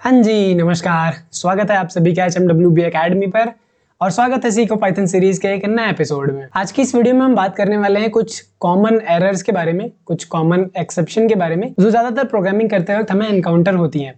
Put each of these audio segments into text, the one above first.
हाँ जी, नमस्कार। स्वागत है आप सभी का HMWB एकेडमी पर और स्वागत है सीखो पाइथन सीरीज के एक नए एपिसोड में। आज की इस वीडियो में हम बात करने वाले हैं कुछ कॉमन एरर्स के बारे में, कुछ कॉमन एक्सेप्शन के बारे में जो ज्यादातर प्रोग्रामिंग करते वक्त हमें एनकाउंटर होती हैं।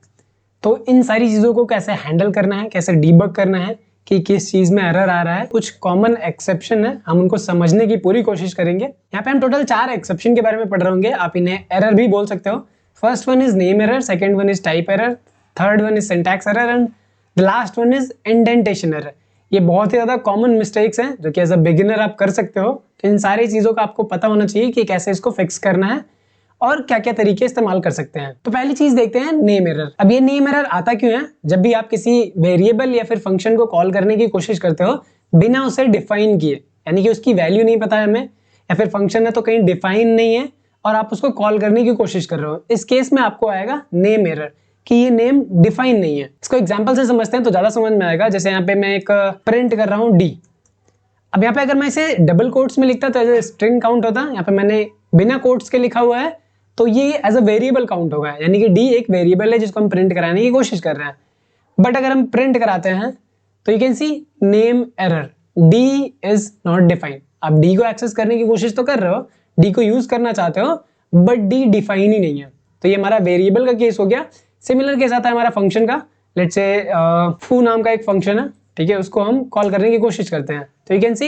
तो इन सारी चीजों को कैसे हैंडल करना है, कैसे डीबग करना है कि किस चीज में एरर आ रहा है, कुछ कॉमन एक्सेप्शन है, हम उनको समझने की पूरी कोशिश करेंगे। यहाँ पे हम टोटल 4 एक्सेप्शन के बारे में पढ़ रहे होंगे। आप इन्हें एरर भी बोल सकते हो। First one is name error, second one is type error, third one is syntax error and the last one is indentation error. ये बहुत ही ज्यादा कॉमन मिस्टेक्स हैं जो कि एज अ बिगिनर आप कर सकते हो। तो इन सारी चीजों का आपको पता होना चाहिए कि कैसे इसको फिक्स करना है और क्या क्या तरीके इस्तेमाल कर सकते हैं। तो पहली चीज देखते हैं नेम एरर। अब ये नेम एरर आता क्यों है? जब भी आप किसी वेरिएबल या फिर फंक्शन को कॉल करने की कोशिश करते हो बिना उसे डिफाइन किए, यानी कि उसकी वैल्यू नहीं पता है हमें, या फिर फंक्शन है तो कहीं डिफाइन नहीं है और आप उसको कॉल करने की कोशिश कर रहे हो, इस केस में आपको आएगा नेम एरर कि ये नेम डिफाइन नहीं है। इसको एग्जांपल से समझते हैं तो ज्यादा समझ में आएगा। जैसे यहाँ पे मैं एक प्रिंट कर रहा हूँ डी। अब यहाँ पे अगर मैं इसे डबल कोट्स में लिखता तो एज ए स्ट्रिंग काउंट होता। यहाँ पे मैंने बिना कोट्स के लिखा हुआ है तो ये एज अ वेरिएबल काउंट होगा, यानी कि डी एक वेरिएबल है जिसको हम प्रिंट कराने की कोशिश कर रहे हैं। बट अगर हम प्रिंट कराते हैं तो you can see name error, D is not defined. आप डी को एक्सेस करने की कोशिश तो कर रहे हो, डी को यूज करना चाहते हो, बट डी डिफाइन ही नहीं है। तो ये हमारा वेरिएबल का केस हो गया। सिमिलर केस आता है हमारा फंक्शन का। लेट्स से फू नाम का एक फंक्शन है, ठीक है, उसको हम कॉल करने की कोशिश करते हैं तो यू कैन सी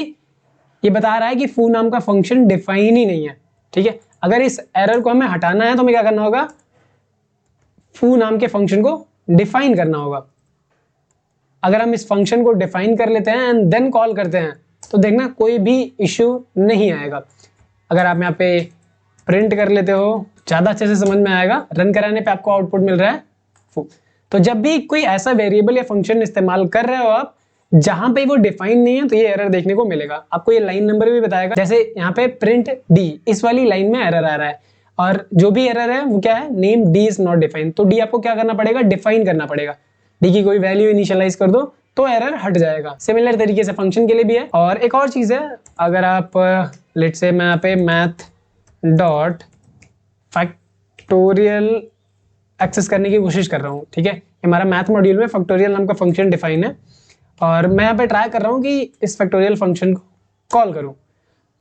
ये बता रहा है कि फू नाम का फंक्शन डिफाइन ही नहीं है। ठीक है, अगर इस एरर को हमें हटाना है तो हमें क्या करना होगा? फू नाम के फंक्शन को डिफाइन करना होगा। अगर हम इस फंक्शन को डिफाइन कर लेते हैं एंड देन कॉल करते हैं तो देखना कोई भी इश्यू नहीं आएगा। अगर आप यहाँ पे प्रिंट कर लेते हो ज्यादा अच्छे से समझ में आएगा। रन कराने पे आपको आउटपुट मिल रहा है फू। तो जब भी कोई ऐसा वेरिएबल या फंक्शन इस्तेमाल कर रहे हो आप जहां पे वो डिफाइन नहीं है तो ये एरर देखने को मिलेगा। आपको ये लाइन नंबर भी बताएगा। जैसे यहाँ पे प्रिंट डी, इस वाली लाइन में एरर आ रहा है और जो भी एरर है वो क्या है? Name D is not define. तो डी आपको क्या करना पड़ेगा? डिफाइन करना पड़ेगा। डी की कोई वैल्यू इनिशियलाइज कर दो तो एरर हट जाएगा। सिमिलर तरीके से फंक्शन के लिए भी है। और एक और चीज है, अगर आप लेट्स से मैं यहाँ पे मैथ डॉट फैक्टोरियल एक्सेस करने की कोशिश कर रहा हूँ, ठीक है, हमारा मैथ मॉड्यूल में फैक्टोरियल नाम का फंक्शन डिफाइन है और मैं यहाँ पे ट्राई कर रहा हूँ कि इस फैक्टोरियल फंक्शन को कॉल करूँ,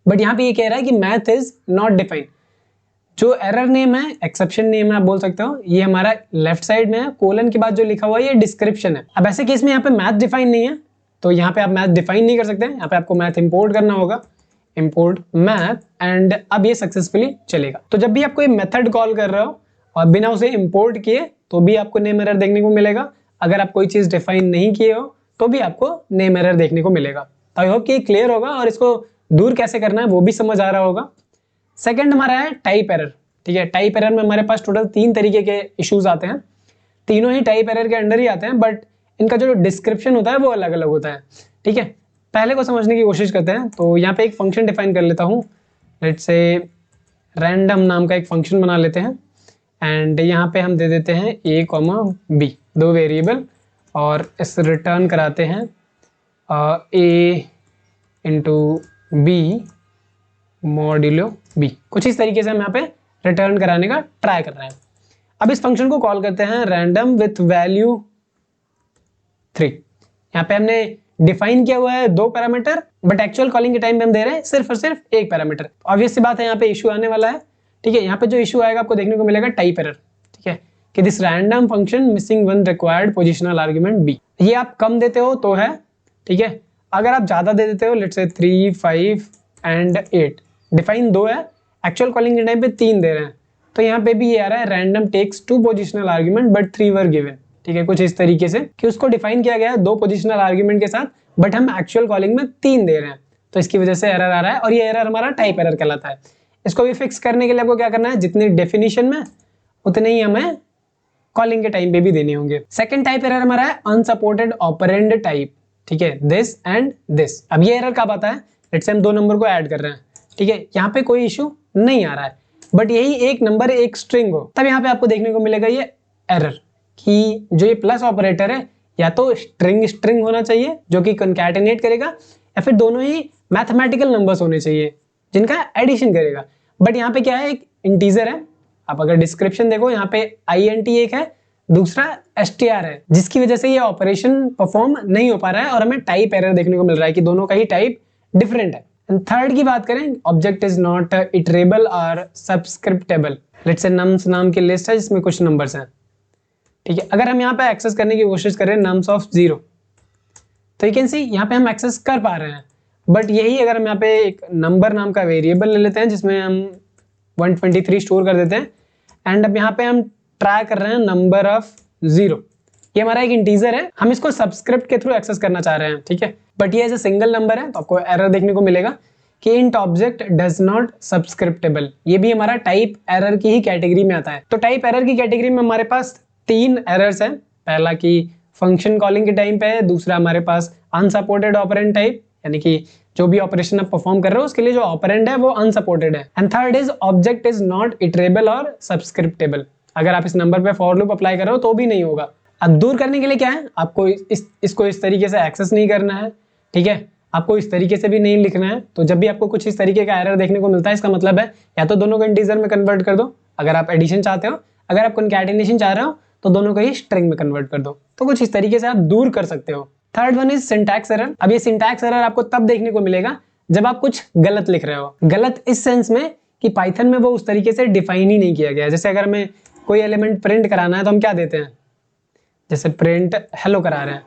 बट यहाँ पे ये कह रहा है कि मैथ इज नॉट डिफाइंड। जो एरर नेम है, एक्सेप्शन नेम है आप बोल सकते हो, ये हमारा लेफ्ट साइड में है, कोलन के बाद जो लिखा हुआ है ये डिस्क्रिप्शन है। अब ऐसे केस में यहाँ पे मैथ डिफाइन नहीं है तो यहाँ पे आप मैथ डिफाइन नहीं कर सकते। यहाँ पे आपको मैथ इंपोर्ट करना होगा, इंपोर्ट मैथ, एंड अब ये सक्सेसफुली चलेगा। तो जब भी आप कोई मेथड कॉल कर रहे हो और बिना उसे इंपोर्ट किए तो भी आपको नेम एरर देखने को मिलेगा। अगर आप कोई चीज डिफाइन नहीं किए हो तो भी आपको नेम एरर देखने को मिलेगा। तो आई होप कि क्लियर होगा और इसको दूर कैसे करना है वो भी समझ आ रहा होगा। सेकंड हमारा है टाइप एरर। ठीक है, टाइप एरर में हमारे पास टोटल 3 तरीके के इश्यूज आते हैं। तीनों ही टाइप एरर के अंडर ही आते हैं, बट इनका जो डिस्क्रिप्शन होता है वो अलग अलग होता है। ठीक है, पहले को समझने की कोशिश करते हैं। तो यहाँ पे एक फंक्शन डिफाइन कर लेता हूँ। लेट्स से रैंडम नाम का एक फंक्शन बना लेते हैं एंड यहाँ पे हम दे देते हैं a, b, 2 वेरिएबल, और इस रिटर्न कराते हैं a into B modulo b। कुछ इस तरीके से हम यहाँ पे रिटर्न कराने का ट्राई कर रहे हैं। अब इस फंक्शन को कॉल करते हैं रैंडम विथ वैल्यू 3। यहाँ पे हमने डिफाइन किया हुआ है 2 पैरामीटर, बट एक्चुअल कॉलिंग के टाइम पे हम दे रहे हैं सिर्फ और सिर्फ 1 पैरामीटर। ऑब्वियस सी बात है यहाँ पे इशू आने वाला है। ठीक है, यहाँ पे जो इशू आएगा आपको देखने को मिलेगा टाइप एरर। ठीक है, कि this random function missing 1 required positional argument B. ये आप कम देते हो तो है, ठीक है, अगर आप ज्यादा दे देते हो लेट्स से 3, 5 एंड 8, डिफाइन 2 है, एक्चुअल कॉलिंग के टाइम पे 3 दे रहे हैं, तो यहाँ पे भी ये आ रहा है random takes 2 positional argument but 3 were given. ठीक है, कुछ इस तरीके से कि उसको डिफाइन किया गया है 2 पोजिशनल आर्ग्यूमेंट के साथ, बट हम एक्चुअल कॉलिंग में 3 दे रहे हैं, तो इसकी वजह से एरर आ रहा है और ये एरर हमारा टाइप एरर कहलाता है। इसको भी फिक्स करने के लिए आपको क्या करना है? जितनी डेफिनेशन में उतने ही हमें कॉलिंग के टाइम पे भी देने होंगे। सेकंड टाइप एरर हमारा है अनसपोर्टेड ऑपरेंड टाइप। ठीक है, दिस एंड दिस। अब ये एरर कब आता है? लेट्स से हम 2 नंबर को ऐड कर रहे हैं, ठीक है, यहाँ पे कोई इशू नहीं आ रहा है, बट यही एक नंबर एक स्ट्रिंग हो, तब यहाँ पे आपको देखने को मिलेगा ये एरर कि जो ये प्लस ऑपरेटर है या तो स्ट्रिंग स्ट्रिंग होना चाहिए जो कि कंकैटिनेट करेगा, या फिर दोनों ही मैथमेटिकल नंबर्स होने चाहिए जिनका एडिशन करेगा। बट यहाँ पे क्या है? एक इंटीजर है। आप अगर डिस्क्रिप्शन देखो यहाँ पे int एक है, दूसरा str है, जिसकी वजह से ये ऑपरेशन परफॉर्म नहीं हो पा रहा है और हमें टाइप एरर देखने को मिल रहा है कि दोनों का ही टाइप डिफरेंट है। एंड थर्ड की बात करें, ऑब्जेक्ट इज नॉट इटरेबल और सब्सक्रिप्टेबल। लेट्स से नम्स नाम की लिस्ट है जिसमें कुछ नंबर्स हैं, ठीक है। अगर हम यहाँ पे एक्सेस करने की कोशिश करें नम्स ऑफ 0, तो यू कैन सी यहाँ पे हम एक्सेस कर पा रहे हैं। बट यही अगर हम यहाँ पे एक नंबर नाम का वेरिएबल ले लेते हैं जिसमें हम 123 स्टोर कर देते हैं, एंड अब यहाँ पे हम ट्राई कर रहे हैं नंबर ऑफ 0, ये हमारा एक इंटीजर है, हम इसको सबस्क्रिप्ट के थ्रू एक्सेस करना चाह रहे हैं, ठीक है। बट ये एज ए सिंगल नंबर है तो आपको एरर देखने को मिलेगा कि इंट ऑब्जेक्ट डज नॉट सब्सक्रिप्टेबल। ये भी हमारा टाइप एरर की ही कैटेगरी में आता है। तो टाइप एरर की कैटेगरी में हमारे पास 3 एरर्स हैं। पहला कि फंक्शन कॉलिंग के टाइम पे है, दूसरा हमारे पास अनसपोर्टेड ऑपरेंड टाइप, यानी कि जो भी ऑपरेशन आप परफॉर्म कर रहे हो उसके लिए जो ऑपरेंड है वो अनसपोर्टेड है। And third is object is not iterable और सब्सक्रिप्टेबल। अगर आप इस नंबर पे फॉर लूप अप्लाई कर रहे हो तो भी नहीं होगा। अब दूर करने के लिए क्या है, आपको इसको इस तरीके से एक्सेस नहीं करना है, ठीक है। आपको इस तरीके से भी नहीं लिखना है। तो जब भी आपको कुछ इस तरीके का एरर देखने को मिलता है, इसका मतलब है या तो दोनों को इंटीजर में कन्वर्ट कर दो अगर आप एडिशन चाहते हो, अगर आप कॉन्कैटिनेशन चाह रहे हो तो दोनों को ही स्ट्रिंग में कन्वर्ट कर दो। तो कुछ इस तरीके से आप दूर कर सकते हो। Third one is syntax error. अब ये सिंटैक्स एरर आपको तब देखने को मिलेगा जब आप कुछ गलत लिख रहे हो। गलत इस सेंस में कि पाइथन में वो उस तरीके से डिफाइन ही नहीं किया गया है। जैसे अगर हमें कोई एलिमेंट प्रिंट कराना है तो हम क्या देते हैं, जैसे प्रिंट हेलो करा रहे हैं,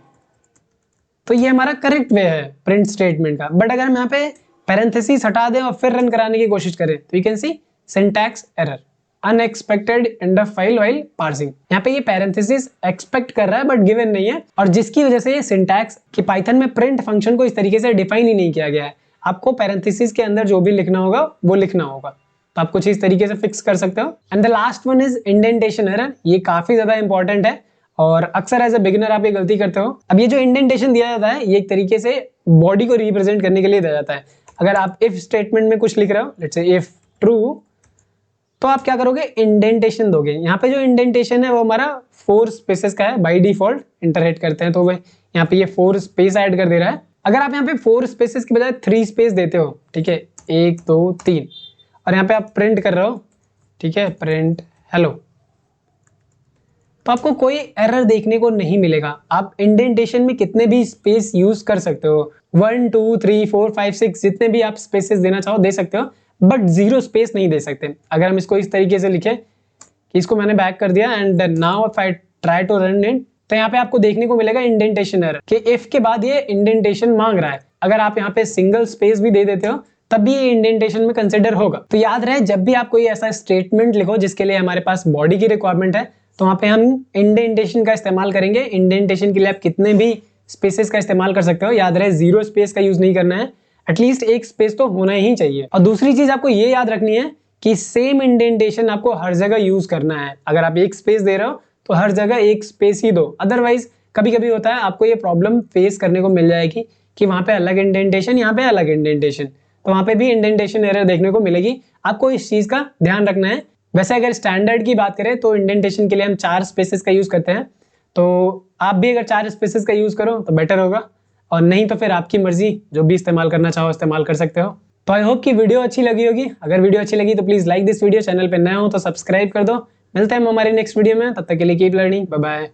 तो ये हमारा करेक्ट वे है प्रिंट स्टेटमेंट का। बट अगर हम यहाँ पे पैरेंथेसिस हटा दें और फिर रन कराने की कोशिश करें तो you can C syntax error, unexpected end of file while parsing. यहाँ पे ये पैरेंथेसिस एक्सपेक्ट कर रहा है बट गिवन नहीं है, और जिसकी वजह से ये सिंटैक्स कि पाइथन में प्रिंट फंक्शन को इस तरीके से डिफाइन ही नहीं किया गया है। आपको पैरेंथेसिस के अंदर जो भी लिखना होगा वो लिखना होगा। तो आप कुछ इस तरीके से फिक्स कर सकते हो। And the last one is indentation error. ये काफी ज्यादा इंपॉर्टेंट है और अक्सर एज ए बिगिनर आप ये गलती करते हो। अब ये जो इंडेंटेशन दिया जाता है ये एक तरीके से बॉडी को रिप्रेजेंट करने के लिए दिया जाता है। अगर आप इफ स्टेटमेंट में कुछ लिख रहे हो, लेट्स से इफ ट्रू, तो आप क्या करोगे, इंडेंटेशन दोगे। यहाँ पे जो इंडेंटेशन है वो हमारा 4 स्पेसेस का है बाय डिफॉल्ट। इंटरहेट करते हैं तो वो यहाँ पे ये 4 स्पेस ऐड कर दे रहा है। अगर आप यहाँ पे 4 स्पेसेस की बजाय 3 स्पेस देते हो, ठीक है, 1 2 3, और यहाँ पे आप प्रिंट कर रहे हो, ठीक है, प्रिंट हेलो, तो आपको कोई एरर देखने को नहीं मिलेगा। आप इंडेंटेशन में कितने भी स्पेस यूज कर सकते हो, 1 2 3 4 5 6 जितने भी आप स्पेसेस देना चाहो दे सकते हो, बट 0 स्पेस नहीं दे सकते। अगर हम इसको इस तरीके से लिखे कि इसको मैंने बैक कर दिया and now if I try to run it, तो यहाँ पे आपको देखने को मिलेगा इंडेंटेशन एरर कि इफ के बाद ये इंडेंटेशन मांग रहा है। अगर आप यहाँ पे सिंगल स्पेस भी दे देते हो तब भी ये इंडेंटेशन में कंसिडर होगा। तो याद रहे, जब भी आप कोई ऐसा स्टेटमेंट लिखो जिसके लिए हमारे पास बॉडी की रिक्वायरमेंट है तो वहां पे हम इंडेंटेशन का इस्तेमाल करेंगे। इंडेंटेशन के लिए आप कितने भी स्पेसेस का इस्तेमाल कर सकते हो। याद रहे 0 स्पेस का यूज नहीं करना है, एटलीस्ट एक स्पेस तो होना ही चाहिए। और दूसरी चीज आपको ये याद रखनी है कि सेम इंडेंटेशन आपको हर जगह यूज करना है। अगर आप एक स्पेस दे रहे हो तो हर जगह एक स्पेस ही दो, अदरवाइज कभी कभी होता है आपको ये प्रॉब्लम फेस करने को मिल जाएगी कि वहां पे अलग इंडेंटेशन, यहाँ पे अलग इंडेंटेशन, तो वहां पे भी इंडेंटेशन एरर देखने को मिलेगी। आपको इस चीज का ध्यान रखना है। वैसे अगर स्टैंडर्ड की बात करें तो इंडेंटेशन के लिए हम 4 स्पेसेस का यूज करते हैं, तो आप भी अगर 4 स्पेसेस का यूज करो तो बेटर होगा, और नहीं तो फिर आपकी मर्जी, जो भी इस्तेमाल करना चाहो इस्तेमाल कर सकते हो। तो आई होप कि वीडियो अच्छी लगी होगी। अगर वीडियो अच्छी लगी तो please like this video, channel पे नए हो तो सब्सक्राइब कर दो। मिलते हैं हम हमारे नेक्स्ट वीडियो में, तब तक के लिए कीप लर्निंग, बाय बाय।